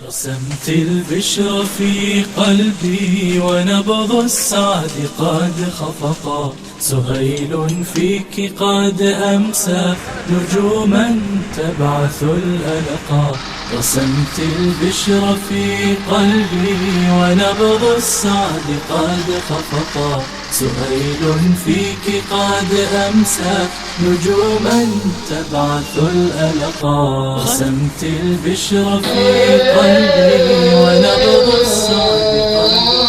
رسمت البشر في قلبي ونبض السعد قد خفقا. سهيل فيك قد أمسى نجوما تبعث الألقا. رسمت البشر في قلبي ونبض السعد قد خفقا. سهيل فيك قد أمسى نجوما تبعث الألقا. رسمت البشر في قلبي ونبض السعد قد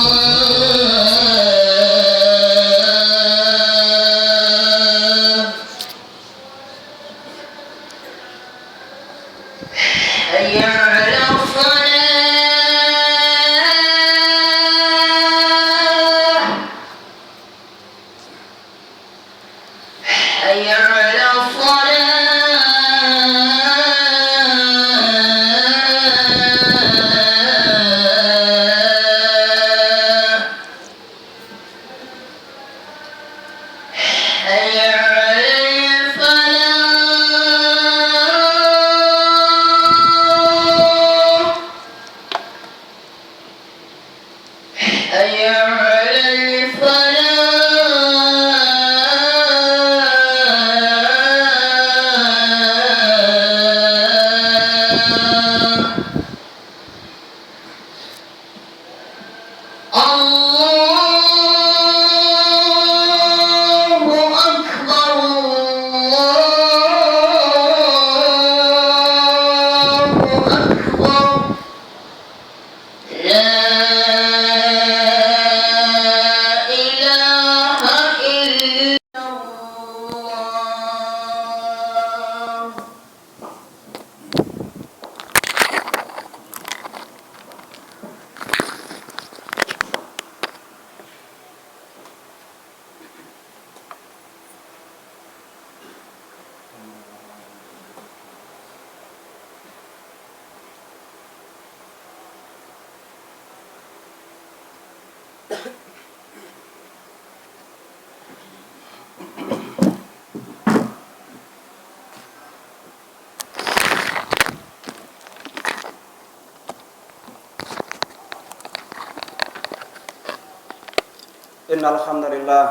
إن الحمد لله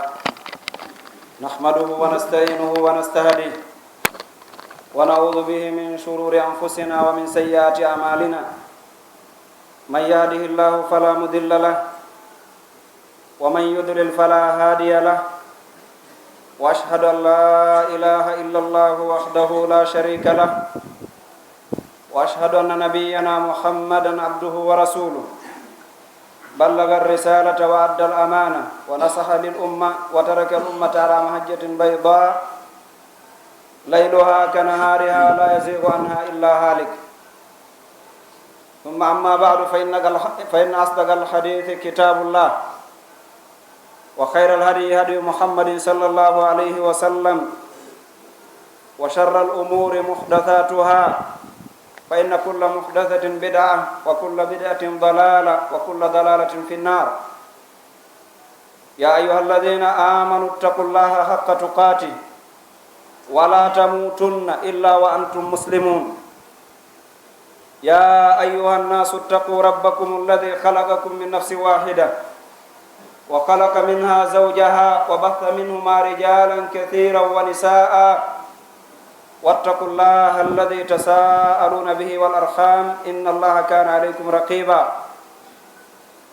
نحمده ونستعينه ونستهديه ونعوذ به من شرور أنفسنا ومن سيئات أعمالنا. من يهده الله فلا مضل له ومن يضلل فلا هادي له. وأشهد أن لا إله إلا الله وحده لا شريك له. وأشهد أن نبينا محمدا عبده ورسوله بلغ الرسالة وأدى الأمانة ونصح للأمة وترك الأمة على محجة بيضاء ليلها كنهارها لا يزيغ عنها إلا هالك. ثم أما بعد فإن أصدق الحديث كتاب الله وخير الهدي هدي محمد صلى الله عليه وسلم وشر الأمور محدثاتها فإن كل محدثة بدعة وكل بدعة ضلالة وكل ضلالة في النار. يا أيها الذين آمنوا اتقوا الله حق تقاته ولا تموتن إلا وأنتم مسلمون. يا أيها الناس اتقوا ربكم الذي خلقكم من نفس واحدة وخلق منها زوجها وبث منهما رجالا كثيرا ونساء واتقوا الله الذي تساءلون به والأرحام إن الله كان عليكم رقيبا.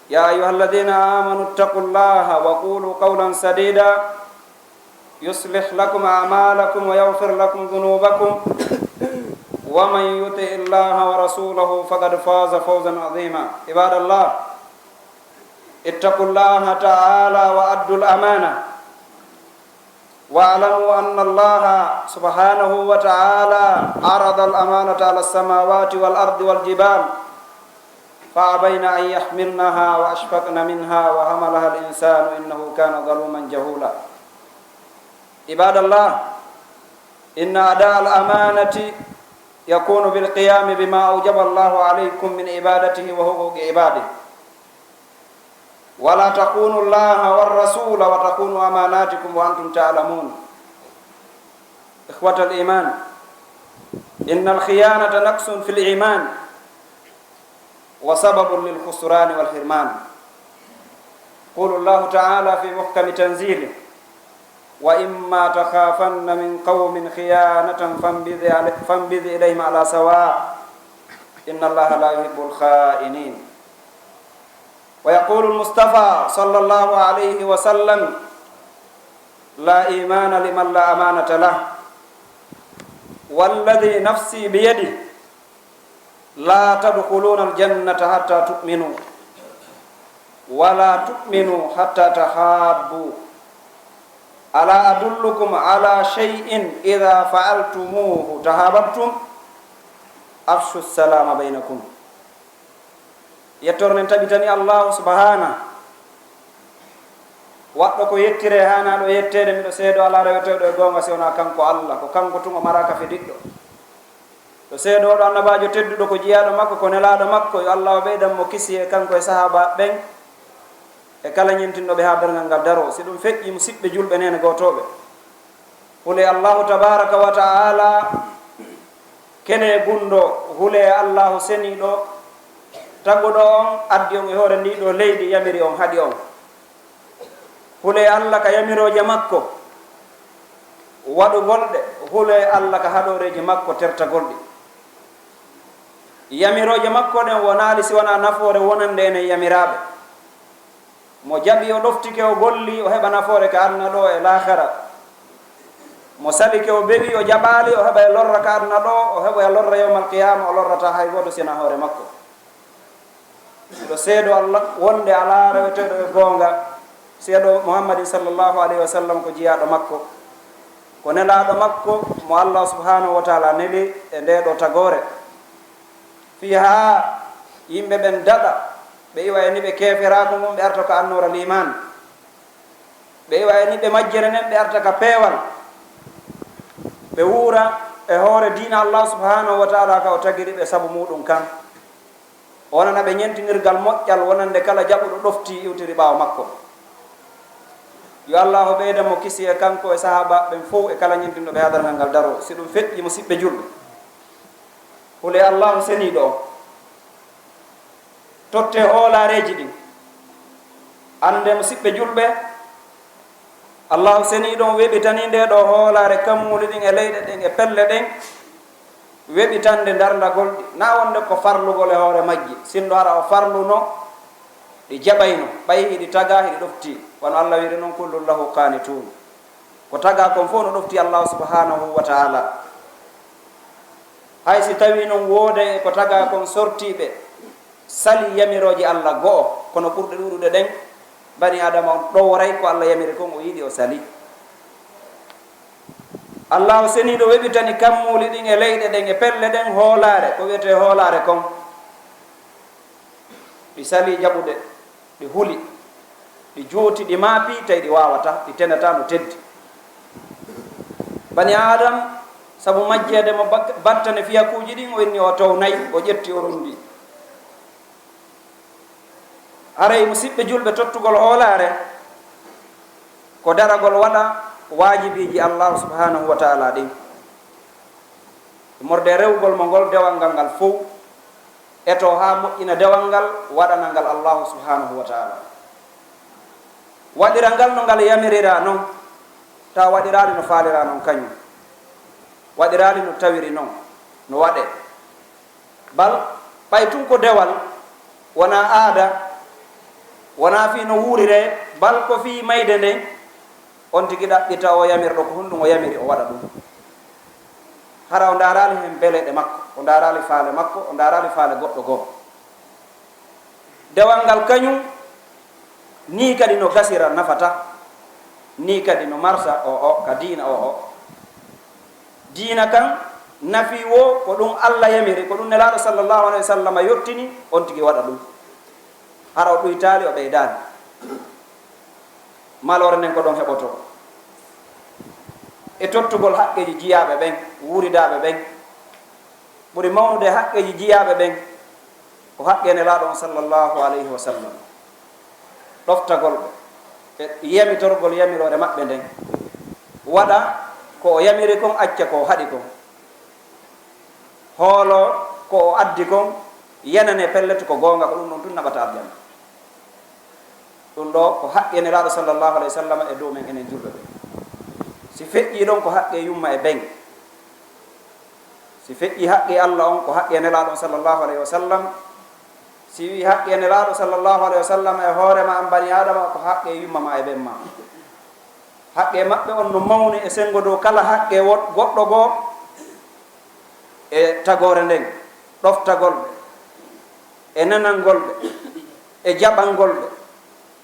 يا أيها الذين آمنوا اتقوا الله وقولوا قولا سديدا يصلح لكم أعمالكم ويغفر لكم ذنوبكم ومن يطع الله ورسوله فقد فاز فوزا عظيما. عباد الله اتقوا الله تعالى وأدوا الأمانة واعلموا أن الله سبحانه وتعالى عرض الأمانة على السماوات والأرض والجبال فأبين أن يحملنها وأشفقن منها وحملها الإنسان إنه كان ظلوما جهولا. عباد الله إن أداء الأمانة يكون بالقيام بما أوجب الله عليكم من عبادته وحقوق عباده. ولا تخونوا الله والرسول وتخونوا أماناتكم وأنتم تعلمون. إخوة الإيمان، إن الخيانة نقص في الإيمان وسبب للخسران والحرمان. يقول الله تعالى في محكم تنزيله: وإما تخافن من قوم خيانة فانبذ إليهم على سواء إن الله لا يحب الخائنين. ويقول المصطفى صلى الله عليه وسلم: لا إيمان لمن لا أمانة له، والذي نفسي بيده لا تدخلون الجنة حتى تؤمنوا ولا تؤمنوا حتى تحابوا ألا أدلكم على شيء إذا فعلتموه تحاببتم أفشوا السلام بينكم. yettornen tabitani allahu subhana waɗɗo ko yettire hanaɗo yettede miɗo seedo ala reweteɗo e gonga si wona kanko allah ko kanko tun o maraka fidiɗɗo to seedoɗo annabajo tedduɗo ko jiyaɗo makko ko nelaɗo makko yo allah o ɓeydan mo kisi e kanko e sahaba ɓen e kala ñentinɗoɓe ha bergal ngal daro si ɗum feƴƴi musidɓe julɓe nene gotoɓe hule allahu tabaraka wa taala kene gundo hule allahu seniɗo tagguɗo on addi on e hoore ndiɗo leydi yamiri on haɗi on hule allah ka yamiroje makko waɗugolɗe hule allah ka haɗoreji makko tertagolɗi yamiroje makko ɗen wonaali si wona nafoore wonande enen yamiraɓe mo jaɓi o ɗoftike o golli o heɓa nafoore ka aduna ɗo e lahara mo salike o bewi o jaɓaali o heɓa e lorra ka aduna ɗo o heɓa e lorra yawmal qiyama o lorrata hay goto sina hoore makko ɗo seedo allah wonde ala reweteɗo e goonga seeɗo muhammadin sallllahu alayhi wa sallam ko jiyaɗo makko ko nelaɗo makko mo allah subhanahu wa taala neli e ndeɗo tagore fi ha yimɓe ɓen daɗa ɓe iwa e ni ɓe keferako mum ɓe arta ko annora liman ɓe iwa e ni ɓe majjere nen ɓe arta ka peewal ɓe wuura e hoore diina allah subhanahu wa taala ka o tagiri ɓe saabu muɗum kan wonana ɓe ñentinirgal moƴƴal wonande kala jaɓuɗo ɗofti iwtiri ɓaawa makko yo allah o ɓeyda mo kisi e kanko e sahaba ɓen fof e kala ñentinɗo ɓe hadarngal ngal daro si ɗum feƴƴi musidɓe julɓe hule allahu seniɗo o totte hoolareji ɗin ande musidɓe julɓe allahu seniɗo o weɓitani nde ɗo hoolare kammuli ɗin e leyɗe ɗen e pelle ɗen weɓitande darndagol ɗi na wonde ko farlugol e hoore majji sinno ara o farluno ɗi jaɓayno ɓayi hiɗi taga hiɗi ɗofti wono allah wiri noon kullun lahu qanitun ko taga kon fof no ɗofti allahu subhanahu wa taala hay si tawi noon wooda e ko taga kon sortiɓe sali yamiroji allah go'o kono ɓurɗe ɗuɗuɗe ɗen bani adama on ɗowray ko allah yamiri kon o yiɗi o sali allah o seniɗo weɓitani kammuli ɗin e leyɗe ɗen e pelle ɗen hoolare ko wiyete hoolare kon ɗi sali jaɓude ɗi huli ɗi juuti ɗi maapi tawi ɗi wawata ɗi tenata no teddi bani adam saabu majjede mo battane fiyakuji ɗin o inni o townayi o ƴetti o rundi haray musidɓe julɓe tottugol hoolare ko daragol waɗa wajibiji allahu subhanahu wa taala ɗin morde rewgol mo ngol dewal ngal ngal fof eto ha moƴƴina dewal ngal waɗana ngal allahu subhanahu wa taala waɗira ngal no ngal yamirira noon ta waɗirali no faalira noon kañum waɗirali no tawiri noon no waɗe bal ɓay tun ko dewal wona aada wona fi no wuurire bal ko fi mayde nden on tigi ɗaɓɓita o yamirɗo ko honɗum o yamiri o waɗa ɗum hara o darali hen beleɗe makko o darali faale makko o darali faale goɗɗo goo dewal ngal kañum ni kadi no gasira nafata ni kadi no marsa o ka diina o diina kan nafi wo ko ɗum allah yamiri ko ɗum nelaɗo sallllahu alayhi wa sallam yottini on tigi waɗa ɗum hara o ɗuytali o ɓeydani malore nden ko ɗon heɓoto e tottugol haqqeji jiyaɓe ɓen wuridaɓe ɓen ɓuri mawnude haqqeji jiyaɓe ɓen ko haqqe nelaɗo on sallllahu alayhi wa sallam ɗoftagol ɓe e yamitorgol yamirore maɓɓe nden waɗa ko o yamiri kon acca ko haɗi kon hoolo ko o addi kon yanane pelleto ko gonga ko ɗum ɗon tun naɓata aljanna. ɗum ɗo ko haqqe nelaɗo sallllahu alayhi wa sallam e dow men enen julɓe ɓe. si feƴƴi ɗon ko haqqe yumma e beng, si feƴƴi haqqe Allah on ko haqqe nelaɗon sallllahu alayhi wa sallam, si wi haqqe nelaɗo sallllahu alayhi wa sallam e hoorema an bani adama ko haqqe yummama e ɓen ma. haqqe maɓɓe on no mawni e sengo dow kala haqqe goɗɗo goo e tagore nden, ɗoftagolɓe e nanangolɓe e jaɓangolɓe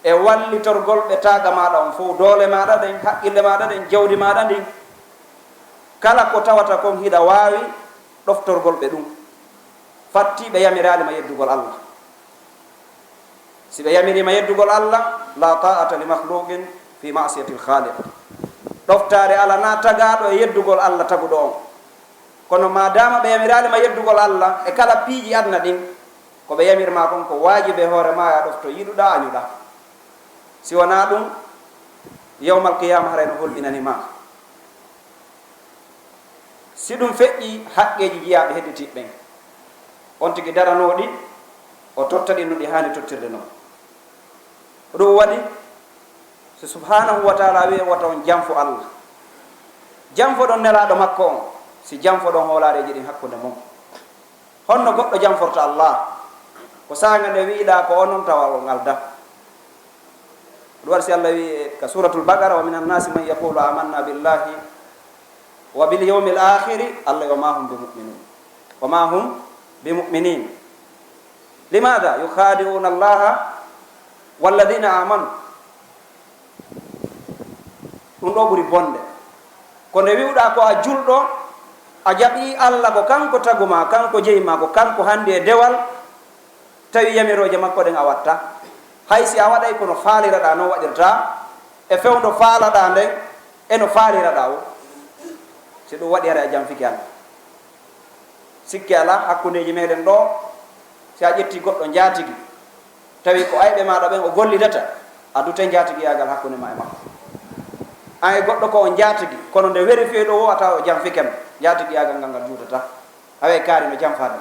e wallitorgolɓe taga maɗa on fof, doole maɗa ɗen, haqqille maɗa ɗen, jawdi maɗa ndin, kala ko tawata kon hiɗa wawi ɗoftorgolɓe ɗum fatti ɓe yamiralima yeddugol Allah. si ɓe yamirima yeddugol Allah, la ta'ata li makhluqin fi ma'siyati al-khaliq. ɗoftare ala na tagaɗo e yeddugol Allah taguɗo on. kono madama ɓe yamiralima yeddugol Allah e kala piiji adna ɗin, ko ɓe yamirma kon ko wajibe hoore ma ya ɗofto yiɗuɗa añuɗa. si wona ɗum yawmal qiyama harayno holɗinanima. si ɗum feƴƴi haqqeji jiyaɓe hedditiɓe ɓen, on tigui daranoɗi o tottaɗi no ɗi hani tottirde noon. ɗum waɗi so subhanahu wa taala wi wata on janfo Allah, janfo ɗon nelaɗo makko on, si janfo ɗon hoolareji ɗin hakkude mum. honno goɗɗo janforta Allah ko saga nde wiiɗa ko onon tawa on alda. ɗum waɗi si Allah wi ka suratul baqara, wa minan nasi man yaqulu amanna billahi wa bil yawmil akhiri, Allah wa ma hum bimuminin, wa ma hum bimuminin. limada yukhadi'una allaha walladina amanu. ɗum ɗo ɓuri bonde. ko nde wiwɗa ko a julɗo, a jaɓi Allah ko kanko taguma, kanko jeyima, ko kanko hande e dewal, tawi yamiroje makko ɗen a watta, hay si a waɗay kono faaliraɗa no waɗirta e fewdo faalaɗa nden eno faaliraɗa o. si ɗum waɗi hara a janfiki Allah. sikki ala hakkundeji meɗen ɗo, si a ƴetti goɗɗo jaatigui tawi ko ayɓe maɗa ɓen o gollidata, a dute jaatigui yagal hakkunde ma e makko. an e goɗɗo ko on jaatigui, kono nde vérifié ɗo o a tawa o janfikema, jaatigui yagal ngal ngal juutata, hawe kaari no janfade.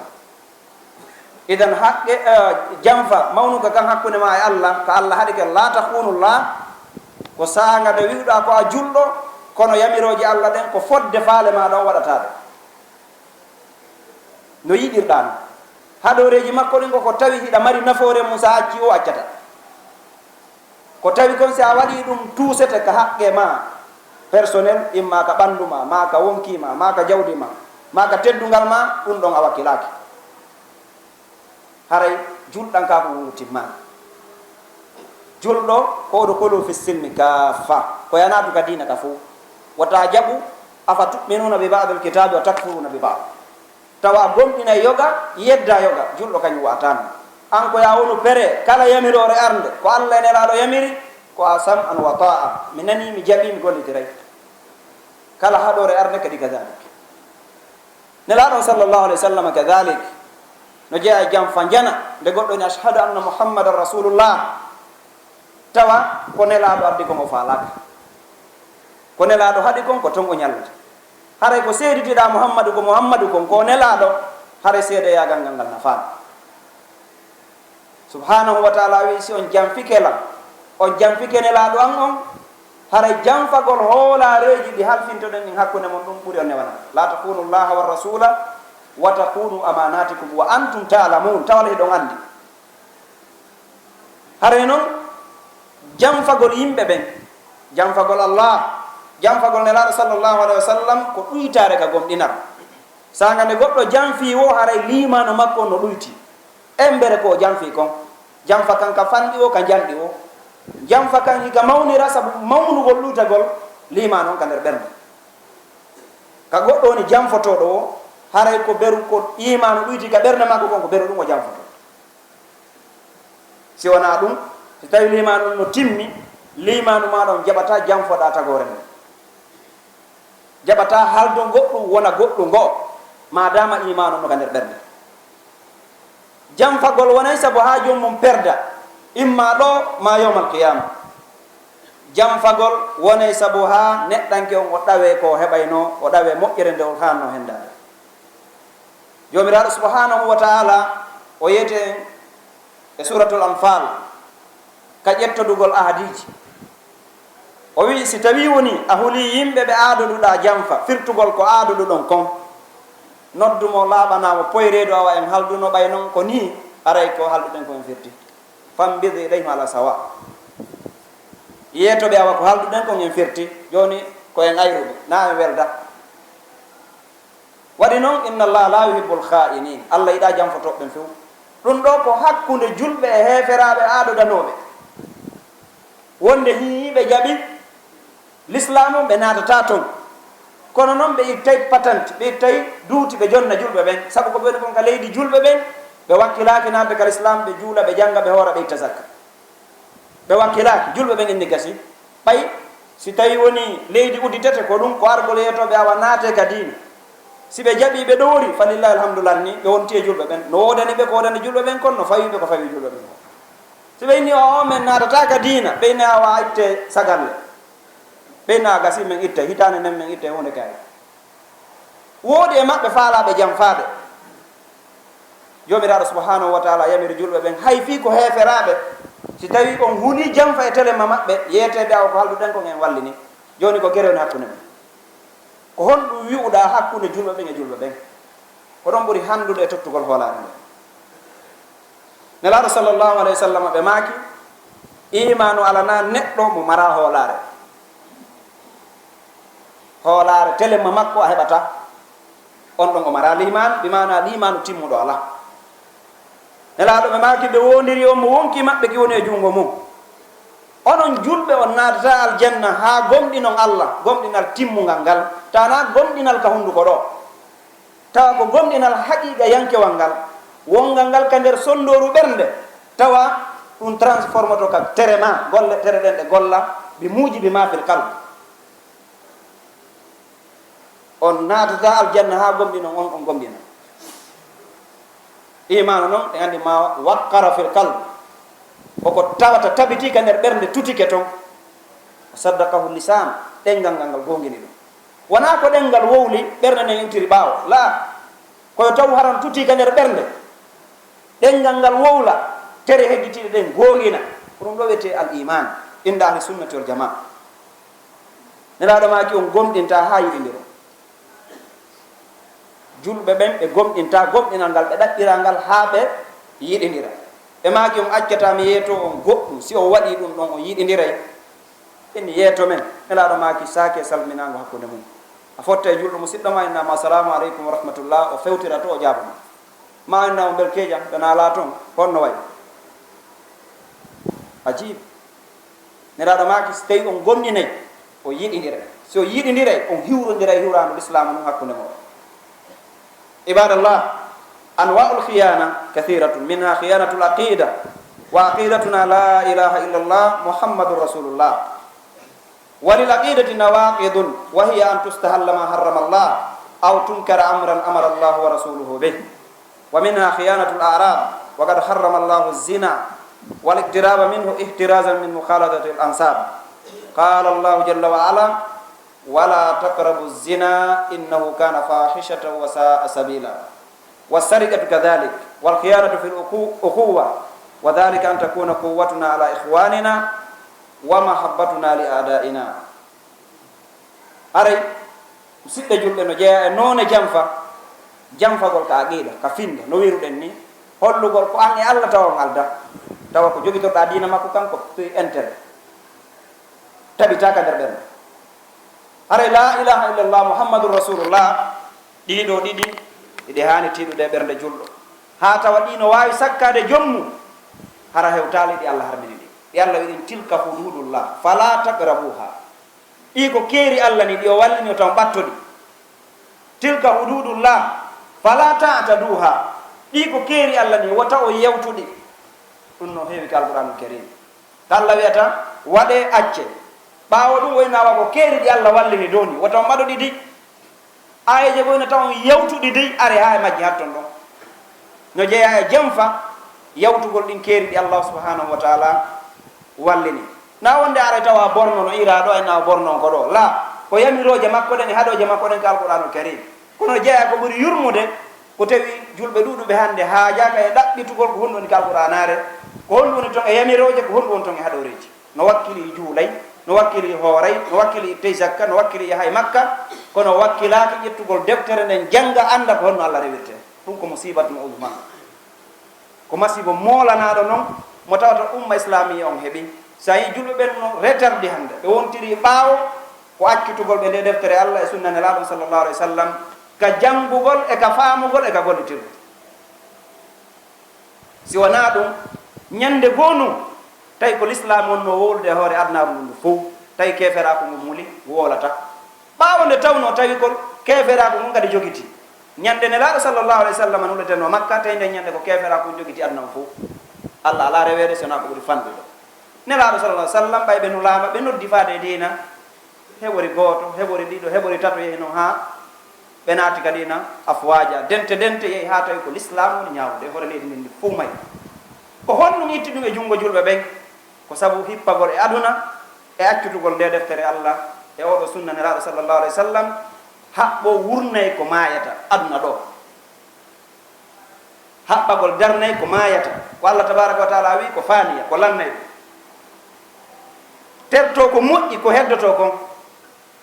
idan haqqe janfa mawnuka kan hakkunde ma e Allah, ko Allah haɗi ken la tahunullah, ko saanga nde wiwɗa ko a julɗo, kono yamiroji Allah ɗen ko fodde faale maɗa o waɗatade no yiɗirɗa no. haɗoreji makko ɗin ko tawi hiɗa mari nafoore mum, sa acci o accata. ko tawi kon si a waɗi ɗum tuusete ka haqqe ma personnel, imma ka ɓandu ma ka wonkima, ma ka jawdi ma ka teddugal ma, ɗum ɗon a wakkilaki. haray julɗan ka ko wurtimmani. julɗo ko oɗo kolo fi silmi kaffa, ko yanatu ka dina ka fo. wata jaɓu afa tuminuna bi ba'd alkitabi wa takfuruna bi ba'd. tawa gomɗina yoga yedda yoga, julɗo kañum watano. an ko ya wonu pere kala yamirore arde ko Allah e nelaɗo yamiri, ko a sam'an wa ta'a, mi nani mi jaɓi mi gollitiray. kala haɗore arde kadi kadalik. nelaɗon sallllahu alayhi wa sallam kadalik no jeeya jam fa jana nde goɗɗo ni ashhadu anna muhammadan rasulullah, tawa ko nelaɗo ardi kon o falaka, ko nelaɗo haɗi kon ko ton o ñallata. haray ko seeditiɗa muhammadu ko muhammadu kon ko nelaɗo, haray seeda yagal ngal ngal nafaɗo. subhanahu wa taala wi si on janfikelam, on janfike nelaɗo an on, haray janfagol hoolareji ɗi halfintoɗen ɗin hakkude mon, ɗum ɓuuri on newana. la takunu llaha wa rasula wa takunu amanatikum wa antum ta'lamun, tawala hiɗon andi. haray noon janfagol yimɓe ɓen, janfagol Allah, janfagol nelaɗo sallllahu alayhi wa sallam ko ɗuytare ka gomɗinar. saga nde goɗɗo janfi wo, haray limano makko no ɗuyti embere ko janfi kon. janfa kan ka fanɗi o, ka janɗi o, janfa kan hika mawnira, sabu mawnugol ɗuytagol limano on ka nder ɓernde. ka goɗɗo woni janfotoɗo o, haray ko beru ko imanu ɗuyti ka ɓernde makko kon, ko beru ɗum o janfoto. si wona ɗum, so tawi limanu no timmi, limanu maɗa on jaɓata janfoɗa tagore nde, jaɓata haldo goɗɗum wona goɗɗum ngo, madama imanu no ka nder ɓernde. janfagol wonay sabu ha jommum perda, imma ɗo ma yawmal qiyama. janfagol wonay sabu ha neɗɗanke on o ɗawe ko heɓayno, o ɗawe moƴƴere nde o hanno hendade. jomiraɗo subhanahu wa taala o yiyete e suratul anfal ka ƴettodugol ahadiji o wi si tawi woni a huli yimɓe ɓe aadoduɗa jamfa firtugol ko aadoduɗon kon noddumo laaɓanamo poyreedu awa en halduno ɓay noon ko ni aray ko halduɗen koen firti fambide ilayhim ala sawa yeetoɓe awa ko halduɗen kon en firti joni ko en ayruɓe na en welda waɗi noon inna allah la yuhibbul kha'inin allah yiɗa jamfotoɓɓen few ɗum ɗo ko hakkude julɓe e heeferaɓe aadodanoɓe wonde hiiɓe jaɓi l'islam ɓe natata toon kono noon ɓe ittay patante ɓe ittay duuti ɓe jonna julɓe ɓen sabu ko ɓeni kon ka leydi julɓe ɓen ɓe wakkilaki nadde ka l'islam ɓe juula ɓe janga ɓe hoora ɓe itta zakka ɓe wakkilaki julɓe ɓen inni gasi ɓay si tawi woni leydi udditete ko ɗum ko argol yeetoɓe awa naate ka diina si ɓe jaɓi ɓe ɗoori falillahi alhamdulillah ni ɓe wonti e julɓe ɓen no wodani ɓe ko wodani julɓe ɓen kon no fawiɓe ko fawi julɓe ɓen si ɓe inni o men natata ka diina ɓeyne awa itte sagalle ɓeyna gasi men itta hitande nden men itta hunde kaari woodi e maɓɓe faalaɓe jam faade jomiraɗo subhanahu wa taala yamiri julɓe ɓen hay fii ko heeferaɓe si tawi on huli jamfa e telema maɓɓe yeeteɓe awa ko halduɗen kon en wallini joni ko guerewni hakkude men ko honɗum wi'uɗa hakkude julɓe ɓen e julɓe ɓen ko ɗon ɓuri handude e tottugol hoolare nde nelaɗo sallllahu alayhi wa sallam ɓe maaki imanu alana neɗɗo mo mara hoolare telema makko a heɓata on ɗon o mara liman bimana limanu timmuɗo ala nelaɗo ɓe maaki ɓe wondiri on mo wonki maɓɓe ki woni e junngo mum onon julɓe on natata aljanna ha gomɗinon allah gomɗinal timmugal ngal tana gomɗinal ka hunduko ɗo tawa ko gomɗinal haqiqa yankewal ngal wongal ngal ka nder sondoru ɓernde tawa ɗum transforme to ka terema golle tere ɗen ɗe golla ɓe muuji ɓe mafil kalbe on natata aljanna ha gomɗinon on gomɗina imanu noon ɗe andi ma waqqara fil qalbe koko tawata tabiti ka nder ɓernde tutike toon saddakahu lisan ɗengal ngal gongini ɗum wona ko ɗengal wowli ɓernde nden iwtiri ɓaawo la koyo taw haran tuti ka nder ɓernde ɗengal ngal wowla tere hedditiɗe ɗen gongina ko ɗum ɗo wiyete al iman inda ahli sunnati wal jamaa nelaɗo maki on gomɗinta ha yiɗidiro julɓe ɓen ɓe gomɗinta gomɗinal ngal ɓe ɗaɓɓira ngal ha ɓe yiɗidira ɓe maki on accatami yeeto on goɗɗum si o waɗi ɗum ɗon o yiɗidiray inni yeeto men nelaɗo maki sake salminago hakkude mum a fotta e julɗo musidɗo ma innama assalamu aleykum wa rahmatullah o fewtira to o jaabama ma innamo bel keejam ɓe naala toon honno wayi ajib nelaɗo maki so tawi on gomɗinayi o yiɗidiray si o yiɗidiray on hiwrodiray hiwrandu l'islamu num hakkude mo ibadallah anwa'ul khiyana kathiratun minha khiyanatul aqida wa aqidatuna la ilaha illallah muhammadur rasulullah وللعقيدة نواقض وهي أن تستهل ما حرم الله أو تنكر أمرا أمر الله ورسوله به ومنها خيانة الأعراب وقد حرم الله الزنا والاقتراب منه احترازا من مخالطة الأنساب قال الله جل وعلا ولا تقربوا الزنا إنه كان فاحشة وساء سبيلا والسرقة كذلك والخيانة في الأخوة وذلك أن تكون قوتنا على إخواننا wa mahabbatuna li adaina aray musidɓe julɓe no jeeya e noone jamfagol ka aqida ka finde no wiruɗen ni hollugol ko an e allah tawa on alda tawa ko jogitorɗa diina makko kanko pi intérêt tabitaka nder ɓernde aray la ilaha illallah muhammadur rasulullah ɗiɗo ɗiɗi ɗiɗi hani tiɗude ɓernde julɗo ha tawa ɗi no wawi sakkade jommu hara hewtali ɗi allah harmini ɗi ɗi allah wiɗin tilka hududullah fala taqrabuha ɗi ko keeri allah ni ɗi o wallini o taw ɓattoɗi tilka hududullah fala ta'taduha ɗi ko keeri allah ni wota o yewtuɗi ɗum no heewi ka alqouranul karim ta allah wiyata waɗe acce ɓaawo ɗum woynawa ko keeri ɗi allah wallini dow ni wota o mbaɗoɗi di ayeje boyno taw yewtuɗi dey are ha e majji hatton ɗon no jeeya e jamfa yawtugol ɗin keeri ɗi allah subhanahu wa taala wallini na wonde ara tawa borno no ira ɗo ena borno ko ɗo la ko yamiroje makko ɗen e haɗoje makko ɗen ka alqouranul karim kono jeeya ko ɓuri yurmude ko tawi julɓe ɗuɗuɓe hannde haajaka e ɗaɓɓitugol ko honɗu woni ka alqouranare ko honɗu woni toon e yamiroje ko honɗu woni toon e haɗoreji no wakkili juulay no wakkili hooray no wakkili ittey zakka no wakkili yahay makka kono wakkilaki ƴettugol deftere nden jannga annda ko honno allah rewirte ɗum ko musibatu mo uzma ko masibo molanaɗo noon mo tawata umma islamia on heeɓi sa yi julɓe ɓen no retardi hannde ɓe wontiri ɓaawo ko akkitugol ɓe nde deftere allah e sunna nelaɗon sallllahu alih wa sallam ka janngugol e ka faamugol e ka gollitirde si wona ɗum ñande goo num tawi ko l'islam on no wowlude hoore adnaru ndu ndu fof tawi keferako ngu muli woolata ɓaawo nde tawno tawi ko keferako ngu kadi jogiti ñande nelaɗo sallllahu alih wa sallam nuleteno makka tawi nde ñande ko keferako ngu jogiti adnam fof allah ala rewede sona ko ɓuri fanɗude nelaɗo sallah sallam ɓay ɓe nulama ɓe noddi faade e dina heɓori gooto heɓori ɗiɗo heɓori tato yehi no ha ɓe naati kadina afwaja dente dente yehi ha tawi ko l'islam woni ñawde e hoore leydi ndin ndi fuu may ko honɗum itti ɗum e junngo julɓe ɓen ko sabu hippagol e aduna e accutugol nde deftere allah e oɗo sunna nelaɗo sallllahu alih wa sallam haɓɓo wurnay ko mayata aduna ɗo haɓɓagol darnay ko mayata ko allah tabaraka wa taala wi ko faaniya ko lannay ɗum terto ko moƴƴi ko heddoto kon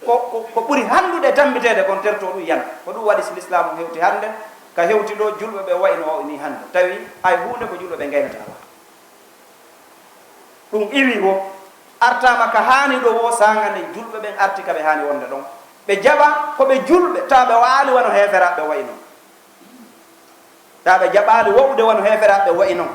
ko ɓuri handude e tambitede kon terto ɗum yana ko ɗum waɗi si l'islamu hewti hannde ka hewti ɗo julɓe ɓe wayno o ni hannde tawi hay hunde ko julɓe ɓe gaynata ala ɗum iwi wo artama ka haani ɗo wo sagande julɓe ɓen arti kaɓe haani wonde ɗon ɓe jaɓa koɓe julɓe tawa ɓe waali wano heferaɓe wayi noon tawa ɓe jaɓaali wowde wano heferaɓe wayi noon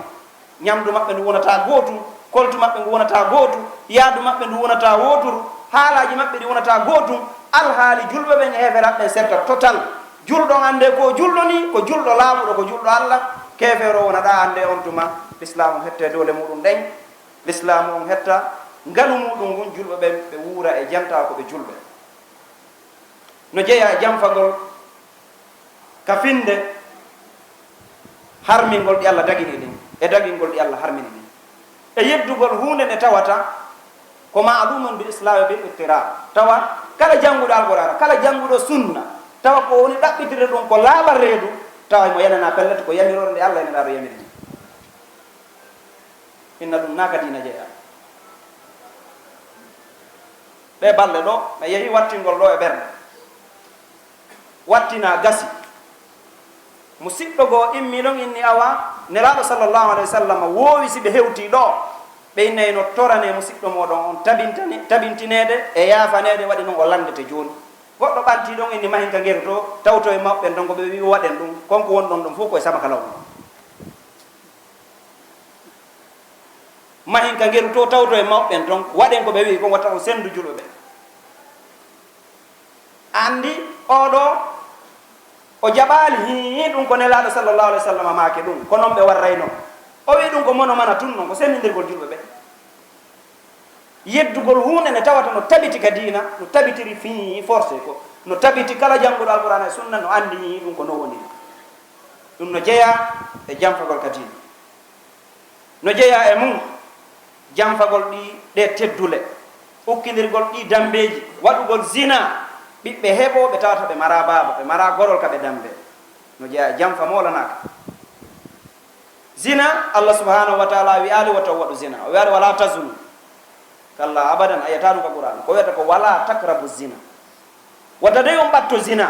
ñamdu maɓɓe ndu wonata gootum koltu maɓɓe ngu wonata gootum yaadu maɓɓe ndu wonata wooturu haalaji maɓɓe ɗi wonata gootum alhaali julɓe ɓen e heferaɓe ɓen serta total julɗo ande ko julɗo ni ko julɗo laamuɗo ko julɗo allah kefero wonata ande on tuma l'islamu hette dole muɗum ɗen l'islamu on hetta ngalu muɗum ngun julɓe ɓen ɓe wuura e janta ko ɓe julɓe no jeeya e jamfagol ka finde harmingol ɗi allah dagini ɗin e dagingol ɗi allah harmini ɗin e yeddugol hunde nde tawata ko ma'lumun bil islami bil ittira tawa kala jannguɗo alqur'ana kala jannguɗo sunna tawa ko woni ɗaɓɓitirde ɗum ko laaɓal reedu tawa mo yanana pellete ko yamirore nde allah eneɗaɗo yamirni inna ɗum naka dina jeeya ɓe balɗe ɗo ɓe yehi wattingol ɗo e ɓernde wattina gasi musidɗo goo immi ɗon inni awa nelaɗo sallllahu alih wa sallam woowi si ɓe hewti ɗo ɓe innayi no torane musidɗo moɗon on tabintinede e yafanede waɗi noon o landete joni goɗɗo ɓanti ɗon inni mahinka ngeru to tawto e mawɓen ɗon ko ɓe wi waɗen ɗum konko woni ɗon ɗum fof koye sama kalaw mahinka ngeru to tawto e mawɓen ton waɗen ko ɓe wi kon watta o sendu julɓe ɓe andi oɗo o jaɓali hi ɗum ko nelaɗo sallllahu alih wa sallam maake ɗum ko noon ɓe warrayno o wi ɗum ko mono mana tun noon ko sendidirgol julɓe ɓe yeddugol hunde nde tawata no tabiti ka dina no tabitiri fi forcé ko no tabiti kala jannguɗo alqur'ana e sunna no andi hi ɗum ko no woni ɗum no jeeya e jamfagol ka dina no jeeya e mum jamfagol ɗi ɗe teddule ukkidirgol ɗi dambeji waɗugol zina ɓiɓɓe heɓoɓe tawata ɓe mara baaba ɓe mara gorol kaɓe dambe no jeeya jamfa molanaka zina allah subhanahu wa taala wi ali wata waɗu zina o wiyaɗo wala tasunu kalla abadan a yiyata ɗum ka qur'an ko wiyata ko wala takrabu zina wata de on ɓatto zina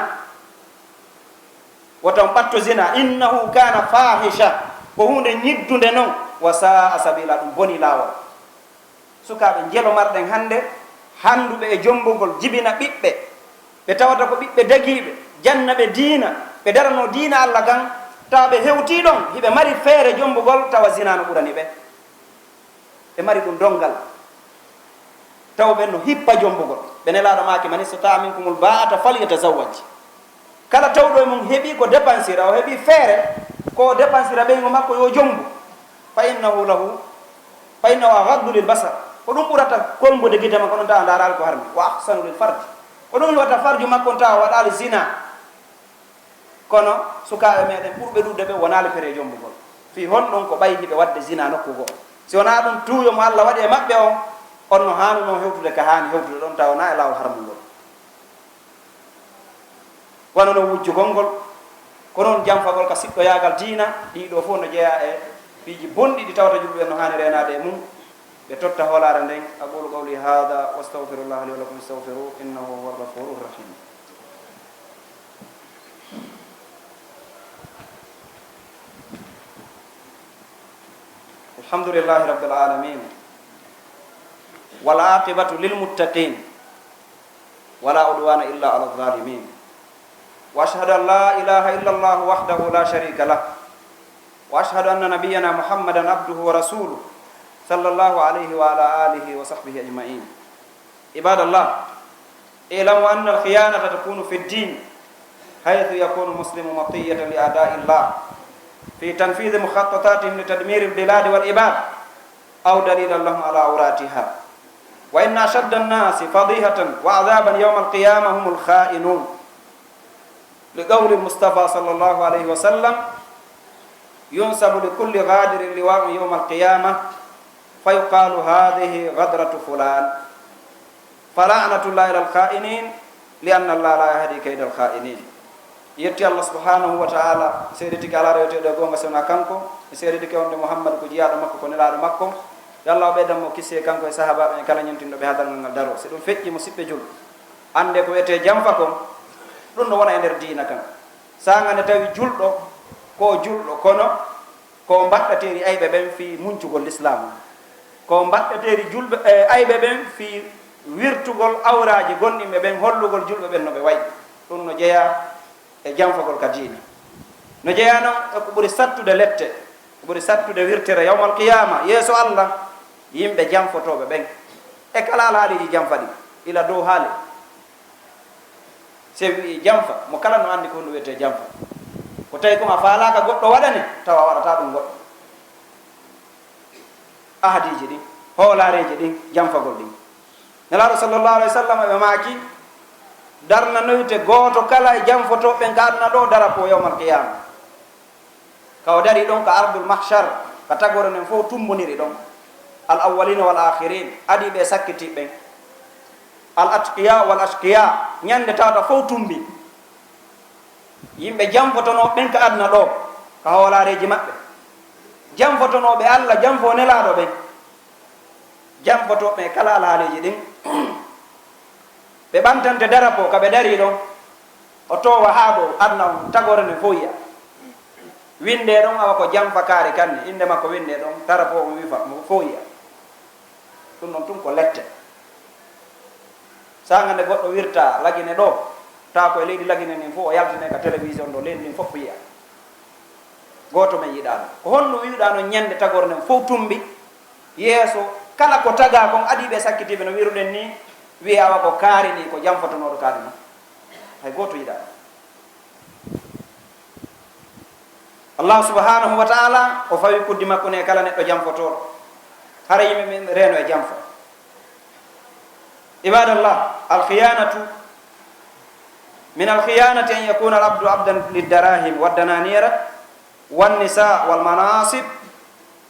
wata on ɓatto zina innahu kana fahisha ko hunde ñiddude noon wa saa sabila ɗum boni lawol sukaɓe jelo marɗen hannde handuɓe e jombugol jibina ɓiɓɓe ɓe tawata ko ɓiɓɓe dagiɓe janna ɓe diina ɓe darano diina allah kan tawa ɓe hewti ɗon hiɓe mari feere jombugol tawa zina no ɓurani ɓe ɓe mari ɗum dongal taw ɓen no hippa jombugol ɓe nelaɗo maki man istata minkumul ba'ata falyatazawwaj kala tawɗo e mum heeɓi ko dépensira o heeɓi feere ko dépensira ɓeygo makko yo jombu fa innahu aghaddu lil basar ko ɗum ɓurata kolmbude gite makko ɗon tawa ndaral ko harmi wa ahsanu lil farji ko ɗum watta farju makko on tawa waɗali zina kono sukaɓe meɗen ɓurɓe ɗuɗde ɓe wonali fere jombugol fi honɗon ko ɓayi hiɓe wadde zina nokku goo si wona ɗum tuuyo mo allah waɗi e maɓɓe o on no hanuno hewtude ka hani hewtude ɗon tawa na e lawol harmugol wono no wujjugol ngol onon jamfagol ka siɗɗo yaagal diina ɗiɗo fof no jeeya e piiji bonɗi ɗi tawata julɓe no hani renade e mum ɓe totta hoolare nden. aqulu qawli hada wa astahfirullah li wa lakum istahfiru innahu huwa alghafuru rahim. alhamdulillahi rabbil alamin wal aqibatu lil muttaqin wala udwana illa ala zalimin wa ashhadu an la ilaha illa allah wahdahu la sharika lah wa ashhadu anna nabiyyana muhammadan abduhu wa rasuluhu sallallahu alayhi wa ala alihi wa sahbihi ajma'in. ibadallah ilamu anna al khiyanata takunu fi ad-din haythu yakunu muslimu matiyatan li a'da'i allah في تنفيذ مخططاتهم لتدمير البلاد والعباد أو دليلا لهم على عوراتها. وإن أشد الناس فضيحة وعذابا يوم القيامة هم الخائنون، لقول المصطفى صلى الله عليه وسلم: ينسب لكل غادر لواء يوم القيامة فيقال هذه غدرة فلان، فلعنة الله إلى الخائنين لأن الله لا يهدي كيد الخائنين. yetti allah subhanahu wa ta'ala seedetike ala rewteɗo gonga sona kanko e seedetike wonde mouhammad ko jiyaɗo makko ko nelaɗo makko yo allah o ɓeydanmo kisse kanko e sahabaɓe en kala ñentinɗo ɓe hadalngal ngal daro. so ɗum feƴƴi musidɓe julɓe ande ko wiyete jamfa kon ɗum no wona e nder diina kan. saga nde tawi julɗo ko julɗo kono ko mbaɗɗateri ayɓe ɓen fi muncugol l'islam, ko mbaɗɗateri julɓe ayɓe ɓen fi wirtugol awraji gonɗinɓe ɓen hollugol julɓe ɓen no ɓe wayi. ɗum no jeeya e jamfagol ka diina, no jeeyano ko ɓuri sattude lette, ko ɓuri sattude wirtere yawmal qiyama yeeso allah yimɓe jamfotoɓe ɓen e kala alhaaliji jamfa ɗi ila dow haali. se wi jamfa mo kala no andi ko ɗum wiyete jamfa, ko tawi kom a faalaka goɗɗo waɗane tawa waɗata ɗum goɗɗo. ahadiji ɗin hoolareji ɗin jamfagol ɗin nelaɗo sallllahu alayhi wa sallam ɓe maaki darna noyte gooto kala e jamfotoɓe gaadna ɗo darapo yawmal qiyama. kawo dari ɗon ka ardul mahchar ka tagore nen fof tumboniri ɗon al awwalina wal akhirin, adiɓe sakkitiɓɓen, al atqiya wal ashqiya, ñande tawata fof tumbi. yimɓe jamfotonoɓe ɓen ka adna ɗo ka hoolareji maɓɓe, jamfotonoɓe allah jamfo nelaɗo ɓen, jamfotoɓe kala alhaaleji ɗin ɓe ɓantante darapo kaɓe dari ɗon o towa haa ɗo adna on tagore ne foyya winde ɗon awa ko jamfa kaari kanni inde makko winde ɗon darapo o wifa mo foyya. ɗum ɗon tun ko lette. saga nde goɗɗo wirta lagine ɗo tawa koye leydi lagine nin fof o yaltine ka télévision ɗo leydi ndin fof yiya goto men yiɗano ko honno wiɗano ñande tagore nen fof tumbi yeeso kala ko taga kon adiɓe sakkitiɓe no wiruɗen ni wiye awa ko kaari ni ko jamfotonoɗo kaari no hay goto yiɗa. allah subhanahu wa ta'ala o fawi kuddi makko ne kala neɗɗo jamfotoɗo hara yimɓe men reeno e jamfa. ibadallah alkhiyanatu min alkhiyanati an yakuna al abdu abdan liddarahim waddananira wannisa walmanasib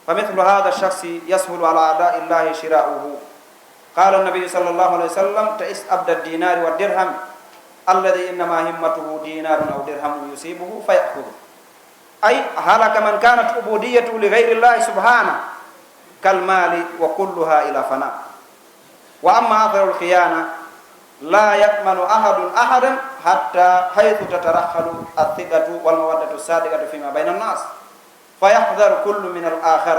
famithlu hada shakhsi yashulu ala adai llahi shira'uhu. قال النبي صلى الله عليه وسلم: تئس عبد الدينار والدرهم الذي انما همته دينار او درهم يصيبه فيأخذه. اي هلك من كانت عبوديته لغير الله سبحانه كالمال وكلها الى فناء. واما اثر الخيانه لا يأمن احد احدا حتى حيث تترحل الثقه والموده الصادقه فيما بين الناس فيحذر كل من الاخر.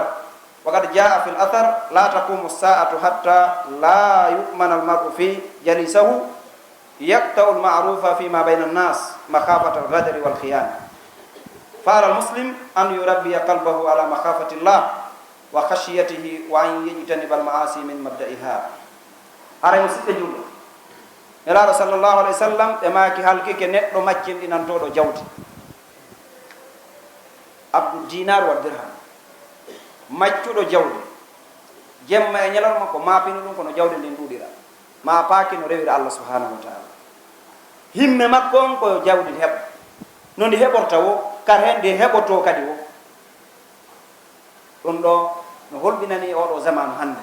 وقد جاء في الأثر: لا تقوم الساعة حتى لا يؤمن المرء في جليسه يقطع المعروف فيما بين الناس مخافة الغدر والخيانة. فعلى المسلم أن يربي قلبه على مخافة الله وخشيته وأن يجتنب المعاصي من مبدئها. هذا مسجد جل نلا صلى الله عليه وسلم إما كي هالكي كنت رمجين إن أنتو جودي عبد الدينار والدرهم maccuɗo jawdi jemma e ñalorma ko maapino ɗum kono jawdi ndin ɗuuɗira ma paaki no rewira allah subhanahu wa ta'ala. himme makko on koyo jawdi heɓa no ndi heɓorta wo kar hen ndi heɓoto kadi wo. ɗum ɗo no holɓinani oɗo zamanu hande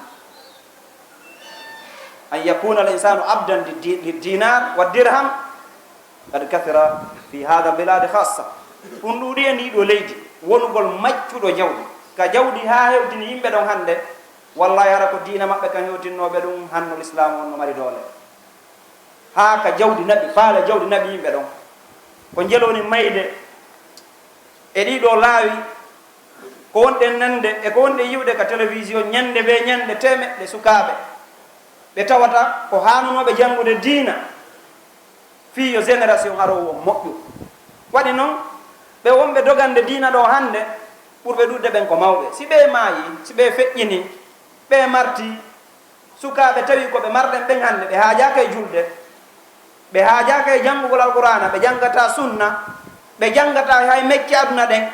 an yakuna al insanu abdan lildinar wa dirham qad kathira fi hada biladi khassa. ɗum ɗuuɗi e ndi ɗo leydi wonugol maccuɗo jawdi ka jawdi ha hewtini yimɓe ɗon hannde wallahi hara ko diina maɓɓe kan hewtinnoɓe ɗum hannol islam on no mari doole ha ka jawdi naɓi faala jawdi naɓi yimɓe ɗon ko jeloni mayde e ɗiɗo laawi ko wonɗen nande e ko wonɗe yiwde ka télévision ñande ɓe ñande temeɗɗe sukaaɓe ɓe tawata ko hanunoɓe janngude diina fii yo génération arowo moƴƴu waɗi noon ɓe wonɓe dogande diina ɗo hannde ɓurɓe ɗuɗde ɓen ko mawɓe si ɓe maayi si ɓe feƴƴini ɓe marti sukaaɓe tawi ko ɓe marɗen ɓen hannde ɓe haajaka e julde ɓe haajaka e janngugol alqur'ana ɓe janngata sunna ɓe janngata hay mecce aduna ɗen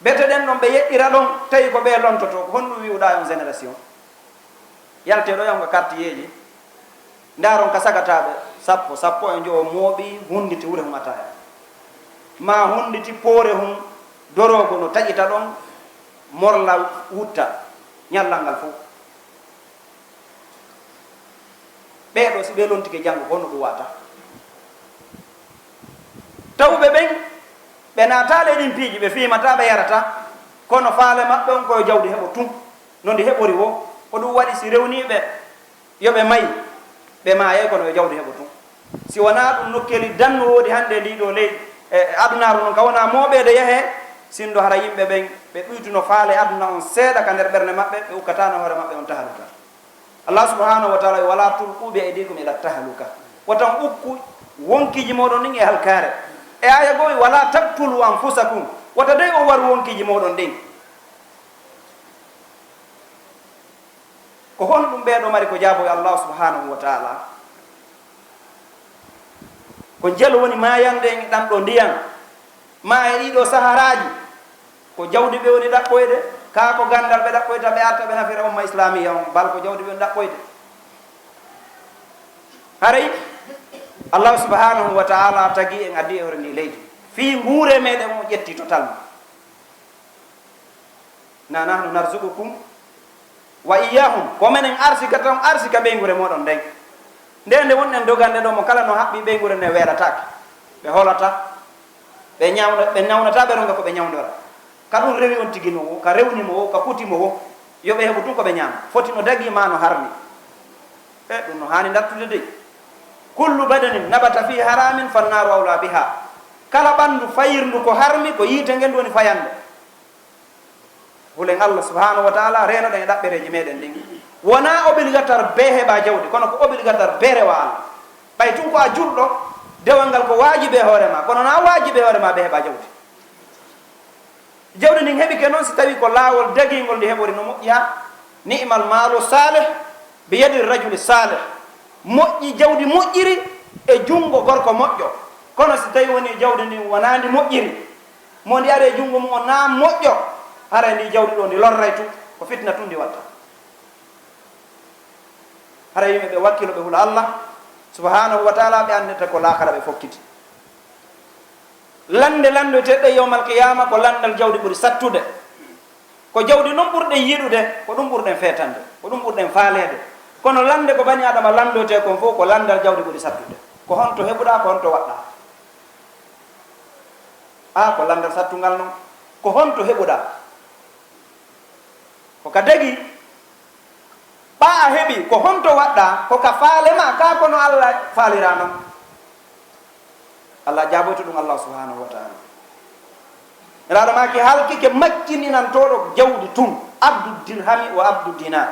bete ɗen ɗon ɓe yeɗɗira ɗon tawi ko ɓe lontoto ko honɗum wiwɗa on génération yalteɗo yamga quartier ji ndaron ka sagataɓe sappo e joo mooɓi hunditi wure hum ataya ma hunditi poore hum dorogo no taƴita ɗon morla wutta ñallal ngal fof ɓeɗo si ɓe lontike janngo honno ɗum wata tawɓe ɓen ɓe naatale ɗin piiji ɓe fimata ɓe yarata kono faale maɓɓe on koye jawdi heɓo tun no ndi heɓori wo ko ɗum waɗi si rewniɓe yoɓe mayi ɓe maayay kono yo jawdi heɓo tun si wona ɗum nokkeli danno woodi hannde ndiɗo leydi e adunaru noon ka wona mooɓede yehe sindo hara yimɓe ɓen ɓe ɗuytuno faale aduna on seeɗa ka nder ɓernde maɓɓe ɓe ukkatano hoore maɓɓe on tahaluka allah subhanahu wa taala wala tulqu bi aydikum ila tahaluka wotan ukku wonkiji moɗon ɗin e halkare e aya goo wala taqtulu anfusakum wata dey o war wonkiji moɗon ɗin ko honɗum ɓeɗo mari ko jaabo e allah subhanahu wa taala ko jelo woni mayande en ɗan ɗo ndiyan ma e ɗiɗo saharaji ko jawdi ɓe woni ɗaɓɓoyde kaa ko gandal ɓe ɗaɓɓoyta ɓe arta ɓe nafira umma islamia on bal ko jawdi ɓe woni ɗaɓɓoyde haray allah subhanahu wa taala tagi en addi e hore ndi leydi fi nguure meɗen o ƴetti totalement na nahnu narzuqukum wa iyahum ko menen arsika tan arsika ɓeygure moɗon nden nde wonɗen dogande ɗo mo kala no haɓɓi ɓeygure nde weeratake ɓe holata ɓe ñawnata ɓe ronga ko ɓe ñawdora ka ɗum rewi on tigi no wo ka rewnimo wo ka kutimo wo yoɓe heɓo tun ko ɓe ñaama foti no dagi ma no harni e ɗum no hani dartude dey kullu badanin nabata fi haramin fannaru awla biha kala ɓanndu fayirndu ko harmi ko yiite ngendu woni fayande hulen allah subhanahu wa taala renoɗen e ɗaɓɓereji meɗen ɗin wona obligatoire be heɓa jawdi kono ko obligatoire be rewa allah ɓay tun ko a julɗo dewal ngal ko waajibe hoorema kono na waajibe hoorema be heɓa jawdi jawdi ndin heɓike noon si tawi ko laawol dagingol ndi heɓori no moƴƴi ha ni'mal maalu salih bi yadi rajuli salih moƴƴi jawdi moƴƴiri e junngo gorko moƴƴo kono si tawi woni jawdi ndin wona ndi moƴƴiri mo ndi ari e junngo mum o na moƴƴo hara ndi jawdi ɗo ndi lorray tun ko fitna tun ndi watta hara yimɓe ɓe wakkilo ɓe hula allah subhanahu wa taala ɓe andata ko laakara ɓe fokkiti lande teɗɗe yawmal qiyama ko landal jawdi ɓuri sattude ko jawdi noon ɓurɗen yiɗude ko ɗum ɓurɗen feetande ko ɗum ɓurɗen faalede kono lande ko bani adama landote kon fof ko landal jawdi ɓuri sattude ko honto heɓuɗa ko honto waɗɗa ko landal sattungal noon ko honto heɓuɗa ko ka dagi ɓa a heɓi ko honto waɗɗa ko ka faalema ka kono allah faalira noon allah jaaboyto ɗum allah subhanahu wa taala elaɗo maki halkike makkininantoɗo jawdi tun abdu dirhami wa abdu dinar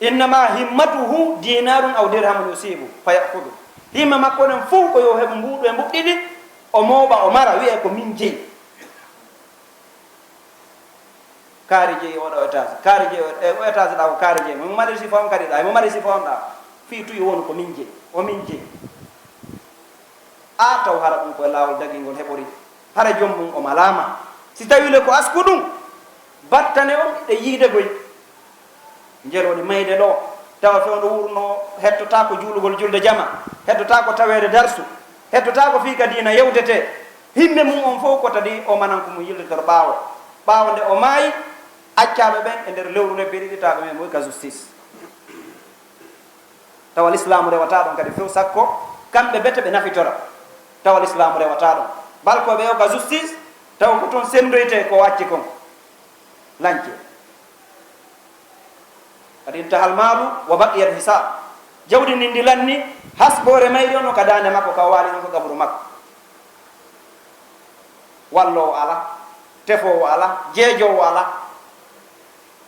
innama himmatuhu dinarun aw dirhamun yusibu fa yahudu himma makko ɗen fof ko yo heɓo mbuɗo e mbuɗɗiɗi o mooɓa o mara wiye ko min jeeyi kaari jeeyi oɗo étage kaari jeeyi o étage ɗa ko kaari jeeyi mo mari sifa on kadi ɗa mo mari sifa on ɗa fi tuyi woni ko min jeeyi o min jeeyi a taw hara ɗum koye laawol dagingol heɓori hara jommum o malama si tawile ko asku ɗum battane on ɗe yiidegoy jeloni mayde ɗo tawa fewno wurno hettota ko juulugol julde jama hettota ko tawede darsu hettota ko fiika diina yewtete himɓe mum on fof ko tadi o manan ko mo yilditoro ɓaawo nde o maayi accaɓe ɓen e nder lewru lebbe ɗiɗi taɓe men moy ka justice tawa l'islamu rewata ɗon kadi few sakko kamɓe bete ɓe nafitora tawa l'islamu rewata ɗon balkoɓe o ka justice taw ko toon sendoyte ko wacci kon lañce kadi intahal maalu wa baqiyal hisab jawdi ndi ndi lanni hasɓore mayɗi o no ka dande makko ka waali noon ko gabru makko wallowo ala tefowo ala jeejowo ala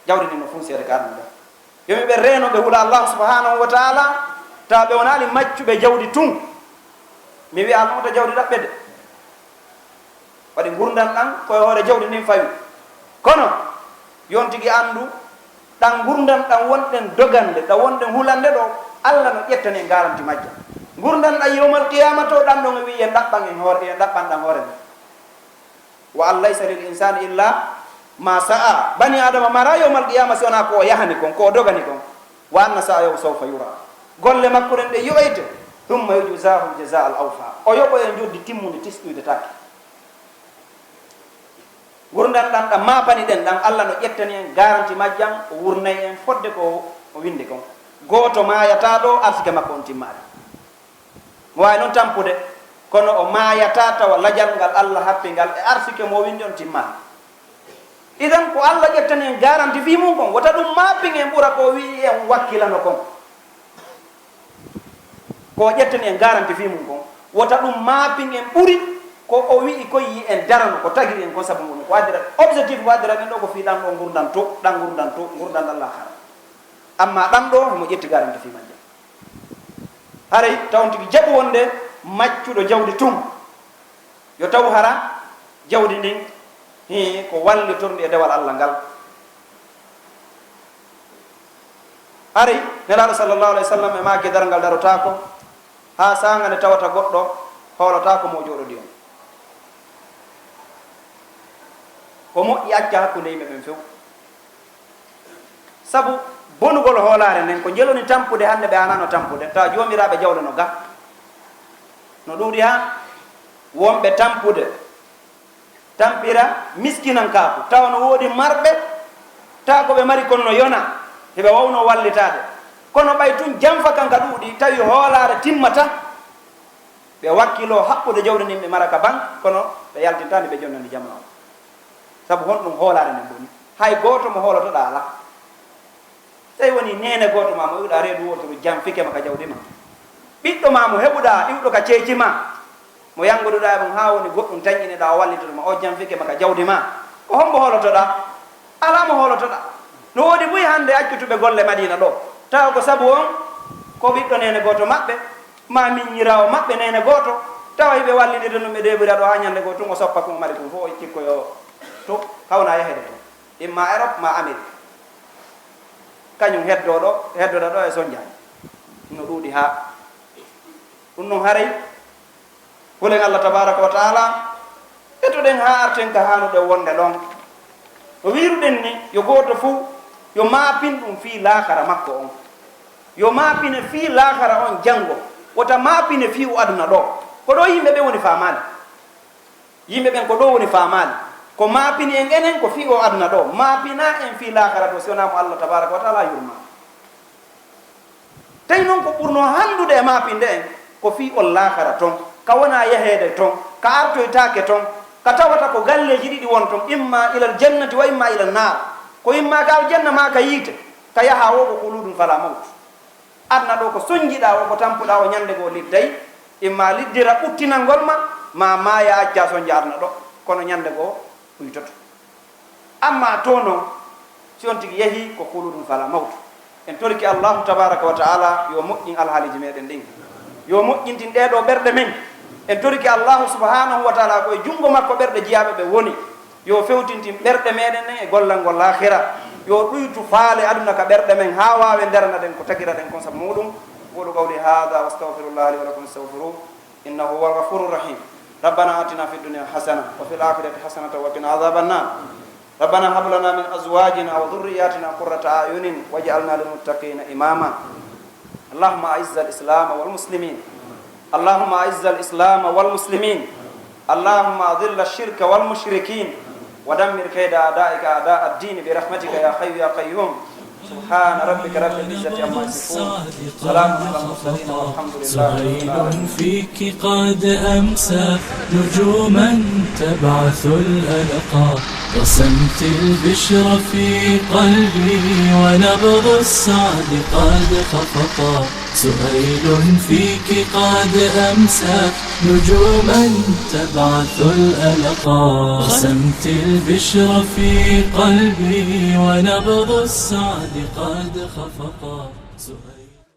jawdi ndi no funseede ka ɗum ɗa yomi ɓe reeno ɓe hula allahu subhanahu wa taala tawa ɓe wonaali maccuɓe jawdi tun mi wiya noon to jawdi ɗaɓɓe de waɗi gurdan ɗan koye hoore jawdi ndin fawi kono yon tigi anndu ɗan gurdan ɗan wonɗen dogande ɗan wonɗen hulande ɗo allah no ƴettani e garanti majja gurdan ɗan yowmal qiyama to ɗan ɗon e wi en ɗaɓɓan en hoore en ɗaɓɓan ɗan hoore nde wa an laysa lil insani illa ma sa'a bani adama mara yowmal qiyama si wona ko yahani kon ko dogani kon wa anna sa'ahu sawfa yura golle makko ɗen ɗe yoɓeyte thumma yujzahum jaza al awfa o yoɓo e joddi timmude tisɗuyde taki gurdan ɗan ɗan mapani ɗen ɗan allah no ƴettani en garanti majjam o wurnayi en fodde ko o windi kon goto mayata ɗo arsike makko on timmaɗe mo wawi noon tampude kono o mayata tawa lajal ngal allah happingal e arsike mo windi on timmaɗe idan ko allah ƴettani en garanti fi mum kon wota ɗum mapping en ɓuura ko wi en wakkilano kon ko ƴettani en garanti fi mum kon wota ɗum mapping en ɓuuri ko o wii ko yi en darano ko tagiri en kon sabu mum ko waddira objectif ko waddira ɗen ɗo ko fi ɗan ɗo gurdan to ɗan gurdan to gurdan allah hara amma ɗan ɗo mo ƴetti garanti fi majjam haray taw tigi jaɓu wonde maccuɗo jawdi tum yo taw hara jawdi ndin hi ko wallitorndi e dewal allah ngal haray nelaɗo sallllahu alayhi wa sallam e maake daral ngal darotako ha sanga nde tawata goɗɗo hoolotako mo jooɗodi on ko moƴƴi acca hakkunde yimɓe ɓen few sabu bonugol hoolare nden ko jeloni tampude hande ɓe anano tampude tawa jomiraɓe jawle no ga no ɗuuɗi ha wonɓe tampude tampira miskinankaku tawa no woodi marɓe tawa koɓe mari kono no yona heɓe wawno wallitade kono ɓay tun janfa kanka ɗuuɗi tawi hoolare timmata ɓe wakkilo haɓɓude jawdi ndin ɓe mara ka ban kono ɓe yaltintani ɓe jonnani jamma o sabu hon ɗum hoolare nden boni hay goto mo hoolotoɗa ala tawi woni nene goto ma mo iwɗa reedu wotoru jam fikema ka jawdi ma ɓiɗɗo ma mo heɓuɗa iwɗo ka ceeci ma mo yangoduɗa e mum ha woni goɗɗum tañƴineɗa o wallitudema o jam fikema ka jawdi ma ko hombo hoolotoɗa ala mo hoolotoɗa no woodi buy hande accutuɓe golle madina ɗo tawa ko sabu on ko ɓiɗɗo nene goto maɓɓe ma miññirawo maɓɓe nene goto tawa hiɓe wallidide ɗum ɓe deɓira ɗo ha ñande goo tun o soppa kum mari kum fof o cikkoyo to hawna yahede to imma Europe ma Amérique kañum heddoɗa ɗo e soñdiani no ɗuuɗi ha ɗum noon haray hulen allah tabaraka wa taala etoɗen ha arten ka hanuɗe wonde ɗon no wiruɗen ni yo goto fou yo maapin ɗum fi laakara makko on yo maapine fi laakara on janngo wota maapine fi o aduna ɗo ko ɗo yimɓe ɓe woni famali yimɓe ɓen ko ɗo woni famali ko maapini en enen ko fi o aduna ɗo maapina en fi laakara to si wonamo allah tabaraka wa taala yurma tawi noon ko ɓurno handude e maapinde en ko fi on laakara toon ka wona yaheede toon ka artoytake toon ka tawata ko galleji ɗiɗi won toon imma ilal jannati wa imma ilal nar ko imma ka aljanna ma ka yiite ka yaha wo ko kuludum fala mawtu adna ɗo ko soñjiɗa o ko tampuɗa o ñande goo lidday imma liddira ɓuttinalngol ma maya acca soñji adna ɗo kono ñande goo ɓuytoto amma to noon si on tigi yeehi ko kuludum fala mawtu en torki allahu tabaraka wa taala yo moƴƴin alhaaliji meɗen ɗin yo moƴƴintin ɗeɗo ɓerɗe men en torki allahu subhanahu wa taala koye junngo makko ɓerɗe jiyaɓe ɓe woni yo fewtintin ɓerɗe meɗen ɗen e gollal ngol lahira yo ɗuytu faale aduna ka ɓerɗe men ha wawe nderna ɗen ko tagira ɗen kon sabu muɗum qulu qawli hada wastahfirullah li wa lakum istahfiruh innahu huwa alghafuru rahim ربنا آتنا في الدنيا حسنة وفي الآخرة حسنة وقنا عذاب النار ربنا هب لنا من أزواجنا وذرياتنا قرة أعين واجعلنا للمتقين إماما اللهم أعز الإسلام والمسلمين اللهم أعز الإسلام والمسلمين اللهم أذل الشرك والمشركين ودمر كيد أعدائك أعداء الدين برحمتك يا حي يا قيوم سبحان ربك رب العزة عما يصفون سلام على المرسلين والحمد لله رب سهيل العالمين. فيك قد أمسى نجوما تبعث الألقا رسمت البشر في قلبي ونبض السعد قد خفقا سهيل فيك قد أمسى نجوما تبعث الألقا رسمت البشر في قلبي ونبض السعد قد خفقا